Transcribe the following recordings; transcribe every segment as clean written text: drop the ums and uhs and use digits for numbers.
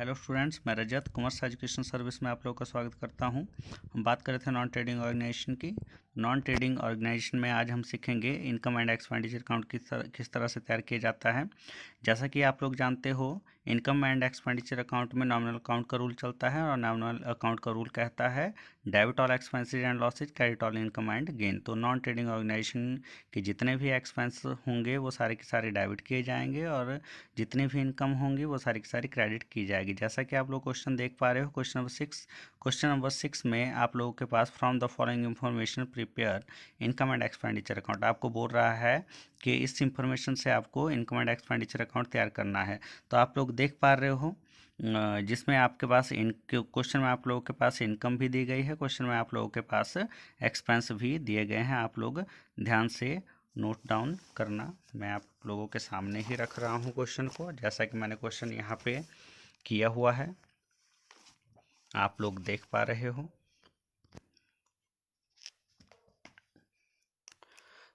Hello students, मैं रजत commerce education service में आप लोगों का स्वागत करता हूं। हम बात कर रहे थे नॉन ट्रेडिंग ऑर्गेनाइजेशन की। नॉन ट्रेडिंग ऑर्गेनाइजेशन में आज हम सीखेंगे इनकम एंड एक्सपेंडिचर अकाउंट किस तरह से तैयार किया जाता है। जैसा कि आप लोग जानते हो, इनकम एंड एक्सपेंडिचर अकाउंट में नॉमिनल अकाउंट का रूल चलता है और नॉमिनल अकाउंट का रूल कहता है debit all expenses and losses, credit all income and gain. तो नॉन ट्रेडिंग ऑर्गेनाइजेशन के जितने भी एक्सपेंस होंगे वो सारे के सारे डेबिट किए जाएंगे और जितनी भी इनकम होंगी वो सारी की सारी क्रेडिट की जाएगी। जैसा कि आप लोग क्वेश्चन देख पा रहे हो, क्वेश्चन नंबर 6 में आप लोगों के पास from the following information prepare income and expenditure account आपको बोल रहा है कि इस इंफॉर्मेशन से आपको इनकम एंड एक्सपेंडिचर अकाउंट तैयार करना है। तो आप लोग देख पा रहे हो जिसमें आपके पास क्वेश्चन में आप लोगों के पास इनकम भी दी गई है, क्वेश्चन में आप लोगों के पास एक्सपेंस भी दिए गए हैं। आप लोग ध्यान से नोट डाउन करना। मैं आप लोगों के सामने ही रख रहा हूँ क्वेश्चन को, जैसा कि मैंने क्वेश्चन यहाँ पे किया हुआ है, आप लोग देख पा रहे हो।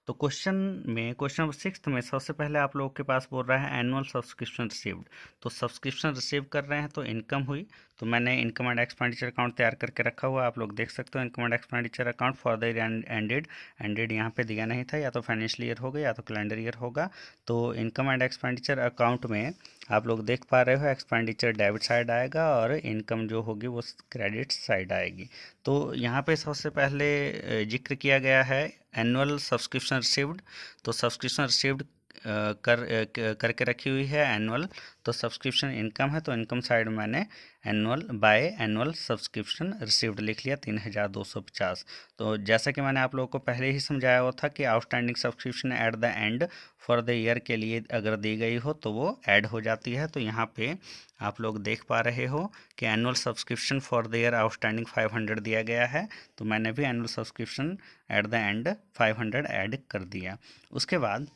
तो क्वेश्चन नंबर 6 में सबसे पहले आप लोगों के पास बोल रहा है एनुअल सब्सक्रिप्शन रिसीव्ड। तो सब्सक्रिप्शन रिसीव कर रहे हैं तो इनकम हुई। तो मैंने इनकम एंड एक्सपेंडिचर अकाउंट तैयार करके रखा हुआ, आप लोग देख सकते हो। Income and expenditure account for the year ended यहाँ पे दिया नहीं था, या तो फाइनेंशियल ईयर होगा या तो कैलेंडर ईयर होगा। तो इनकम एंड एक्सपेंडिचर अकाउंट में आप लोग देख पा रहे हो एक्सपेंडिचर डेबिट साइड आएगा और इनकम जो होगी वो क्रेडिट साइड आएगी। तो यहाँ पे सबसे पहले जिक्र किया गया है एनुअल सब्सक्रिप्शन रिसीव्ड। तो सब्सक्रिप्शन रिसीव्ड करके रखी हुई है एनुअल। तो सब्सक्रिप्शन इनकम है तो इनकम साइड में मैंने एनुअल सब्सक्रिप्शन रिसीव्ड लिख लिया 3250। तो जैसा कि मैंने आप लोगों को पहले ही समझाया हुआ था कि outstanding subscription at the end for the year के लिए अगर दी गई हो तो वो ऐड हो जाती है। तो यहाँ पे आप लोग देख पा रहे हो कि annual subscription for the year outstanding 500 दिया गया है। तो मैंने भी annual subscription at the end 500 add कर दिया। उसके बाद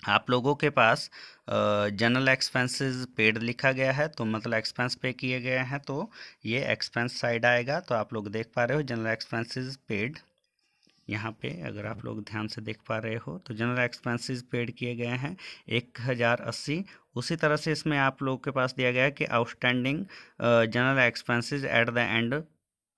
आप लोगों के पास जनरल एक्सपेंसेस पेड लिखा गया है, तो मतलब एक्सपेंस पे किए गए हैं, तो ये एक्सपेंस साइड आएगा। तो आप लोग देख पा रहे हो जनरल एक्सपेंसेस पेड। यहाँ पे अगर आप लोग ध्यान से देख पा रहे हो तो जनरल एक्सपेंसेस पेड किए गए हैं 1080। उसी तरह से इसमें आप लोगों के पास दिया गया है कि outstanding general expenses at the end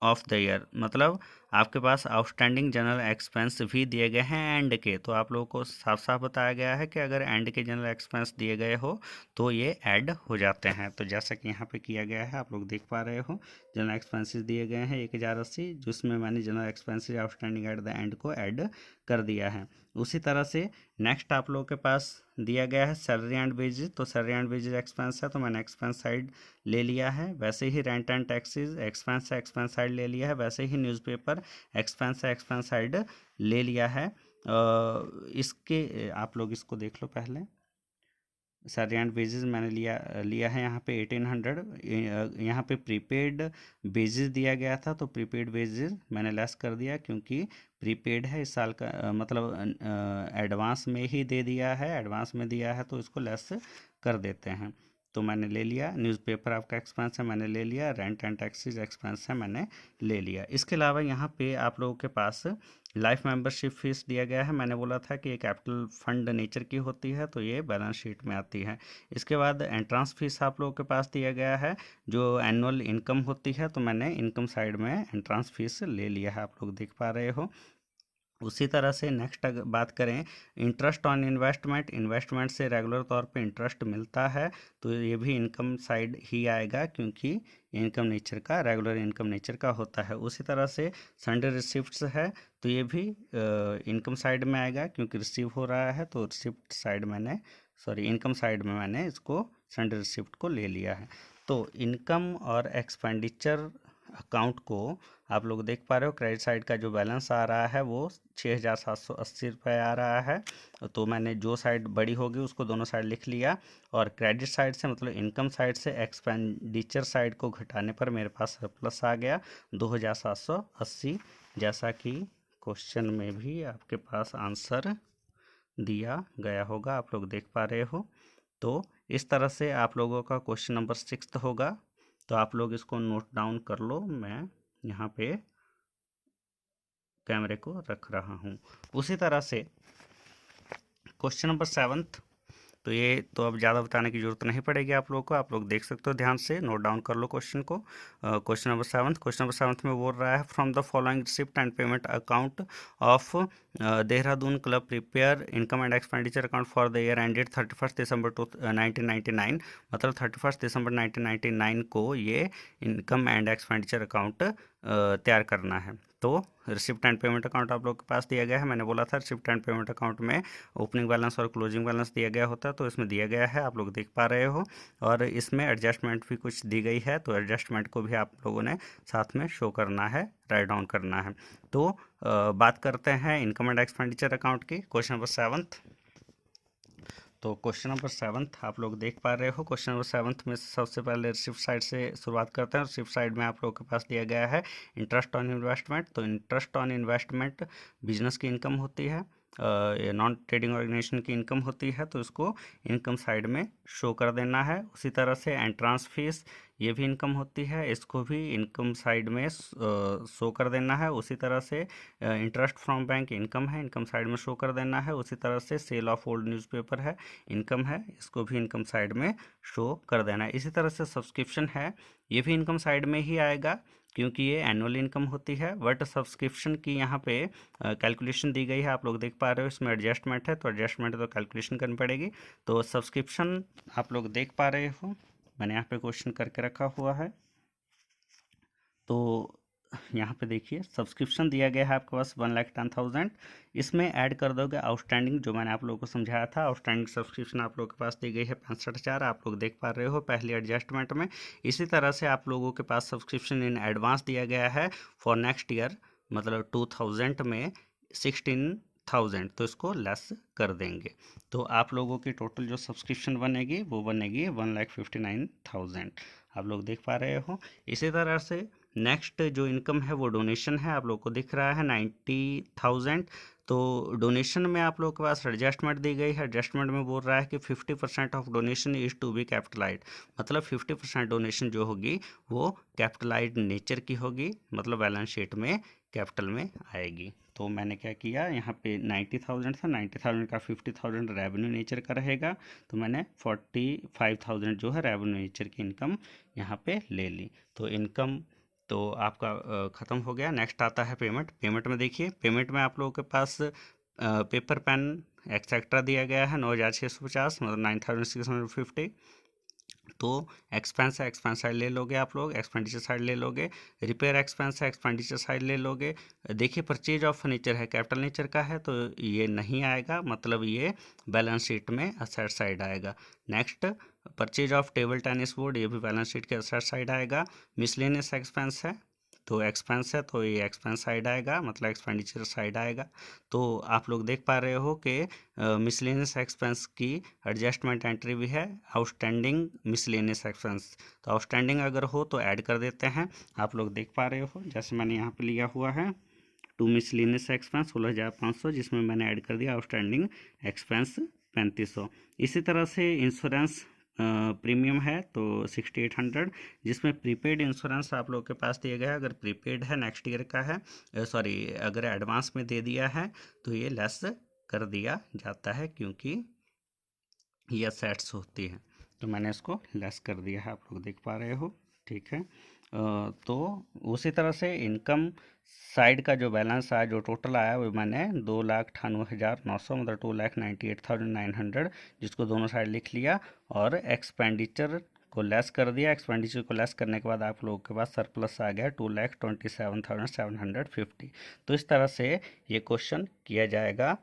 of the year, मतलब आपके पास आउटस्टैंडिंग जनरल एक्सपेंस भी दिए गए हैं एंड के। तो आप लोगों को साफ साफ बताया गया है कि अगर एंड के जनरल एक्सपेंस दिए गए हो तो ये ऐड हो जाते हैं। तो जैसा कि यहाँ पे किया गया है आप लोग देख पा रहे हो, जनरल एक्सपेंसेस दिए गए हैं 1080, जिसमें मैंने general expenses outstanding at the end को ऐड कर दिया है। उसी तरह से नेक्स्ट आप लोगों के पास दिया गया है सैलरी एंड वेजेस। तो सैलरी एंड वेजेस एक्सपेंस है तो मैंने एक्सपेंस साइड ले लिया है। वैसे ही रेंट एंड टैक्सेस एक्सपेंस है, एक्सपेंस साइड ले लिया है। वैसे ही न्यूज़पेपर एक्सपेंस है, एक्सपेंस साइड ले लिया है। इसके आप लोग इसको देख लो पहले। सैलरी एंड वेजेस मैंने लिया है यहाँ पे 1800। यहाँ पे प्रीपेड वेजेस दिया गया था तो प्रीपेड वेजेस मैंने लेस कर दिया, क्योंकि प्रीपेड है इस साल का, मतलब एडवांस में ही दे दिया है, एडवांस में दिया है तो इसको लेस कर देते हैं। तो मैंने ले लिया। न्यूज़पेपर आपका एक्सपेंस है, मैंने ले लिया। रेंट एंड टैक्सेस एक्सपेंस है, मैंने ले लिया। इसके अलावा यहाँ पे आप लोगों के पास लाइफ मेंबरशिप फीस दिया गया है। मैंने बोला था कि ये कैपिटल फंड नेचर की होती है तो ये बैलेंस शीट में आती है। इसके बाद एंट्रेंस फीस आप लोगों के पास दिया गया है जो एनुअल इनकम होती है, तो मैंने इनकम साइड में एंट्रेंस फीस ले लिया है, आप लोग देख पा रहे हो। उसी तरह से नेक्स्ट अगर बात करें इंटरेस्ट ऑन इन्वेस्टमेंट से रेगुलर तौर पे इंटरेस्ट मिलता है तो ये भी इनकम साइड ही आएगा, क्योंकि इनकम नेचर का, रेगुलर इनकम नेचर का होता है। उसी तरह से संडे रिसिप्ट्स है तो ये भी इनकम साइड में आएगा, क्योंकि रिसीव हो रहा है। तो रिसिप्ट साइड मैंने, सॉरी, इनकम साइड में मैंने इसको संडे रिसिप्ट को ले लिया है। तो इनकम और एक्सपेंडिचर अकाउंट को आप लोग देख पा रहे हो, क्रेडिट साइड का जो बैलेंस आ रहा है वो 6780 रुपये आ रहा है। तो मैंने जो साइड बड़ी होगी उसको दोनों साइड लिख लिया, और क्रेडिट साइड से मतलब इनकम साइड से एक्सपेंडिचर साइड को घटाने पर मेरे पास सरप्लस आ गया 2780, जैसा कि क्वेश्चन में भी आपके पास आंसर दिया गया होगा, आप लोग देख पा रहे हो। तो इस तरह से आप लोगों का क्वेश्चन नंबर 6 होगा। तो आप लोग इसको नोट डाउन कर लो, मैं यहाँ पे कैमरे को रख रहा हूँ। उसी तरह से क्वेश्चन नंबर 7 तो ये तो अब ज़्यादा बताने की जरूरत नहीं पड़ेगी आप लोगों को, आप लोग देख सकते हो, ध्यान से नोट डाउन कर लो क्वेश्चन को। क्वेश्चन नंबर 7, क्वेश्चन नंबर 7 में बोल रहा है from the following receipt and payment account of Dehradun club prepare income and expenditure account for the year ended 31 दिसंबर 1999, मतलब 31 दिसंबर 1999 को ये इनकम एंड एक्सपेंडिचर अकाउंट तैयार करना है। तो रिसिप्ट एंड पेमेंट अकाउंट आप लोग के पास दिया गया है, मैंने बोला था रिसिप्ट एंड पेमेंट अकाउंट में ओपनिंग बैलेंस और क्लोजिंग बैलेंस दिया गया होता है, तो इसमें दिया गया है, आप लोग देख पा रहे हो। और इसमें एडजस्टमेंट भी कुछ दी गई है, तो एडजस्टमेंट को भी आप लोगों ने साथ में शो करना है, राइट डाउन करना है। तो बात करते हैं इनकम एंड एक्सपेंडिचर अकाउंट की, क्वेश्चन नंबर 7। तो क्वेश्चन नंबर 7 आप लोग देख पा रहे हो। क्वेश्चन नंबर 7 में सबसे पहले रिसिप्ट साइड से शुरुआत करते हैं। रिसिप्ट साइड में आप लोगों के पास दिया गया है इंटरेस्ट ऑन इन्वेस्टमेंट। तो इंटरेस्ट ऑन इन्वेस्टमेंट बिजनेस की इनकम होती है, नॉन ट्रेडिंग ऑर्गेनाइजेशन की इनकम होती है, तो इसको इनकम साइड में शो कर देना है। उसी तरह से एंट्रांस फीस ये भी इनकम होती है, इसको भी इनकम साइड में शो कर देना है। उसी तरह से इंटरेस्ट फ्रॉम बैंक इनकम है, इनकम साइड में शो कर देना है। उसी तरह से सेल ऑफ ओल्ड न्यूज़पेपर है, इनकम है, इसको भी इनकम साइड में शो कर देना है। इसी तरह से सब्सक्रिप्शन है, ये भी इनकम साइड में ही आएगा क्योंकि ये एनुअल इनकम होती है। बट सब्सक्रिप्शन की यहाँ पे कैलकुलेशन दी गई है, आप लोग देख पा रहे हो, इसमें एडजस्टमेंट है, तो एडजस्टमेंट तो कैलकुलेशन करनी पड़ेगी। तो सब्सक्रिप्शन आप लोग देख पा रहे हो, मैंने यहाँ पे क्वेश्चन करके रखा हुआ है। तो यहाँ पे देखिए सब्सक्रिप्शन दिया गया है आपके पास 1,10,000, इसमें ऐड कर दोगे आउटस्टैंडिंग, जो मैंने आप लोगों को समझाया था। आउटस्टैंडिंग सब्सक्रिप्शन आप लोगों के पास दी गई है 65,000, आप लोग देख पा रहे हो पहली एडजस्टमेंट में। इसी तरह से आप लोगों के पास सब्सक्रिप्शन इन एडवांस दिया गया है फॉर नेक्स्ट ईयर, मतलब 2000 में 16,000, तो इसको लेस कर देंगे। तो आप लोगों की टोटल जो सब्सक्रिप्शन बनेगी वो बनेगी 1,59,000, आप लोग देख पा रहे हो। इसी तरह से नेक्स्ट जो इनकम है वो डोनेशन है, आप लोग को दिख रहा है 90,000। तो डोनेशन में आप लोग के पास एडजस्टमेंट दी गई है, एडजस्टमेंट में बोल रहा है कि 50% of donation is to be capitalized, मतलब 50% डोनेशन जो होगी वो कैपिटलाइज्ड नेचर की होगी, मतलब बैलेंस शीट में कैपिटल में आएगी। तो मैंने क्या किया, यहाँ पे 90,000 था, 90,000 का 50,000 रेवेन्यू नेचर का रहेगा, तो मैंने 45,000 जो है रेवेन्यू नेचर की इनकम यहाँ पे ले ली। तो इनकम तो आपका ख़त्म हो गया। नेक्स्ट आता है पेमेंट। पेमेंट में देखिए, पेमेंट में आप लोगों के पास पेपर पेन एक्सेट्रा दिया गया है 9,650, मतलब 9,650। तो एक्सपेंस है, एक्सपेंस साइड ले लोगे आप लोग, एक्सपेंडिचर साइड ले लोगे। रिपेयर एक्सपेंस है, एक्सपेंडिचर साइड ले लोगे। देखिए परचेज ऑफ फर्नीचर है, कैपिटल नेचर का है, तो ये नहीं आएगा, मतलब ये बैलेंस शीट में असेट साइड आएगा। Next purchase of table tennis board, ये भी बैलेंस शीट के असेट साइड आएगा। मिसलेनियस एक्सपेंस है, तो एक्सपेंस है, तो ये एक्सपेंस साइड आएगा, मतलब एक्सपेंडिचर साइड आएगा। तो आप लोग देख पा रहे हो कि मिसलेनियस एक्सपेंस की एडजस्टमेंट एंट्री भी है, आउटस्टैंडिंग मिसलेनियस एक्सपेंस। तो आउटस्टैंडिंग अगर हो तो ऐड कर देते हैं, आप लोग देख पा रहे हो, जैसे मैंने यहाँ पे लिया हुआ है टू मिसलेनियस एक्सपेंस 16,500, जिसमें मैंने ऐड कर दिया आउटस्टैंडिंग एक्सपेंस 3,500। इसी तरह से इंश्योरेंस प्रीमियम है तो 6,800, जिसमें प्रीपेड इंश्योरेंस आप लोग के पास दिया गया है। अगर प्रीपेड है नेक्स्ट ईयर का है, सॉरी अगर एडवांस में दे दिया है तो ये लेस कर दिया जाता है, क्योंकि ये असेट्स होती है, तो मैंने इसको लेस कर दिया है, आप लोग देख पा रहे हो, ठीक है। तो उसी तरह से इनकम साइड का जो बैलेंस आया, जो टोटल आया, वो मैंने 2,98,900, मतलब 2,98,900, जिसको दोनों साइड लिख लिया, और एक्सपेंडिचर को लेस कर दिया। एक्सपेंडिचर को लेस करने के बाद आप लोगों के पास सरप्लस आ गया 2,27,750। तो इस तरह से ये क्वेश्चन किया जाएगा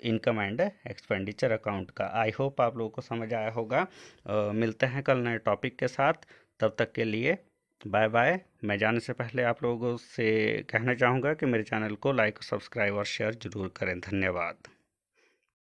इनकम एंड एक्सपेंडिचर अकाउंट का। आई होप आप लोगों को समझ आया होगा। मिलते हैं कल नए टॉपिक के साथ, तब तक के लिए बाय बाय। मैं जाने से पहले आप लोगों से कहना चाहूँगा कि मेरे चैनल को लाइक, सब्सक्राइब और शेयर ज़रूर करें। धन्यवाद।